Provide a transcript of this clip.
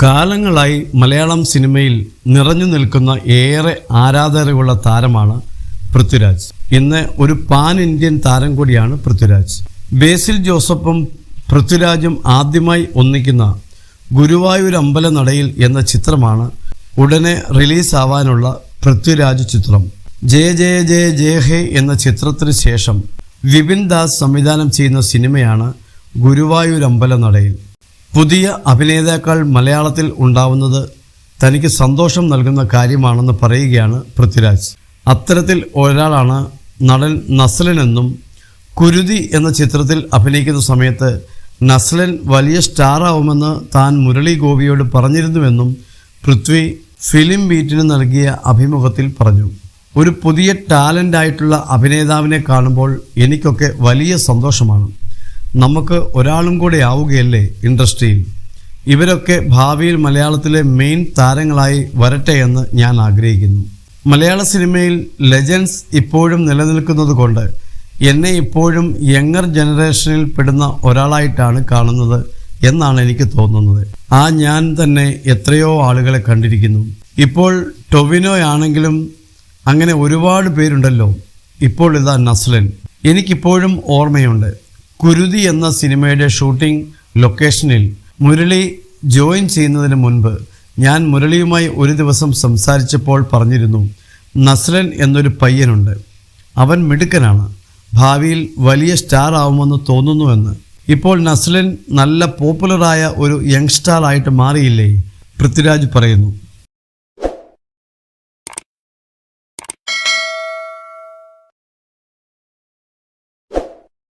കാലങ്ങളായി മലയാളം സിനിമയിൽ നിറഞ്ഞു നിൽക്കുന്ന ഏറെ ആരാധകരുള്ള താരമാണ് പൃഥ്വിരാജ്. ഇന്ന് ഒരു പാൻ ഇന്ത്യൻ താരം കൂടിയാണ് പൃഥ്വിരാജ്. ബേസിൽ ജോസഫും പൃഥ്വിരാജും ആദ്യമായി ഒന്നിക്കുന്ന ഗുരുവായൂർ അമ്പലനടയിൽ എന്ന ചിത്രമാണ് ഉടനെ റിലീസാവാനുള്ള പൃഥ്വിരാജ് ചിത്രം. ജയ ജയ ജയ ജയ ഹേ എന്ന ചിത്രത്തിന് ശേഷം വിപിൻ ദാസ് സംവിധാനം ചെയ്യുന്ന സിനിമയാണ് ഗുരുവായൂർ അമ്പലനടയിൽ. പുതിയ അഭിനേതാക്കൾ മലയാളത്തിൽ ഉണ്ടാവുന്നത് തനിക്ക് സന്തോഷം നൽകുന്ന കാര്യമാണെന്ന് പറയുകയാണ് പൃഥ്വിരാജ്. അത്തരത്തിൽ ഒരാളാണ് നടൻ നസ്ലൻ എന്നും കുരുതി എന്ന ചിത്രത്തിൽ അഭിനയിക്കുന്ന സമയത്ത് നസ്ലൻ വലിയ സ്റ്റാറാവുമെന്ന് താൻ മുരളി ഗോപിയോട് പറഞ്ഞിരുന്നുവെന്നും പൃഥ്വി ഫിലിം ബീറ്റിന് നൽകിയ അഭിമുഖത്തിൽ പറഞ്ഞു. ഒരു പുതിയ ടാലൻ്റായിട്ടുള്ള അഭിനേതാവിനെ കാണുമ്പോൾ എനിക്കൊക്കെ വലിയ സന്തോഷമാണ്. നമുക്ക് ഒരാളും കൂടെ ആവുകയല്ലേ ഇൻഡസ്ട്രിയിൽ. ഇവരൊക്കെ ഭാവിയിൽ മലയാളത്തിലെ മെയിൻ താരങ്ങളായി വരട്ടെ എന്ന് ഞാൻ ആഗ്രഹിക്കുന്നു. മലയാള സിനിമയിൽ ലെജൻഡ്സ് ഇപ്പോഴും നിലനിൽക്കുന്നത് കൊണ്ട് എന്നെ ഇപ്പോഴും യങ്ങർ ജനറേഷനിൽ പെടുന്ന ഒരാളായിട്ടാണ് കാണുന്നത് എന്നാണ് എനിക്ക് തോന്നുന്നത്. ഞാൻ തന്നെ എത്രയോ ആളുകളെ കണ്ടിരിക്കുന്നു. ഇപ്പോൾ ടൊവിനോയാണെങ്കിലും അങ്ങനെ ഒരുപാട് പേരുണ്ടല്ലോ. ഇപ്പോൾ ഇതാ നസ്ലൻ. എനിക്കിപ്പോഴും ഓർമ്മയുണ്ട്, കുരുതി എന്ന സിനിമയുടെ ഷൂട്ടിംഗ് ലൊക്കേഷനിൽ മുരളി ജോയിൻ ചെയ്യുന്നതിന് മുൻപ് ഞാൻ മുരളിയുമായി ഒരു ദിവസം സംസാരിച്ചപ്പോൾ പറഞ്ഞിരുന്നു, നസ്ലൻ എന്നൊരു പയ്യനുണ്ട്, അവൻ മിടുക്കനാണ്, ഭാവിയിൽ വലിയ സ്റ്റാർ ആവുമെന്ന് തോന്നുന്നുവെന്ന്. ഇപ്പോൾ നസ്ലൻ നല്ല പോപ്പുലറായ ഒരു യങ്സ്റ്റാർ ആയിട്ട് മാറിയില്ലേ? പൃഥ്വിരാജ് പറയുന്നു.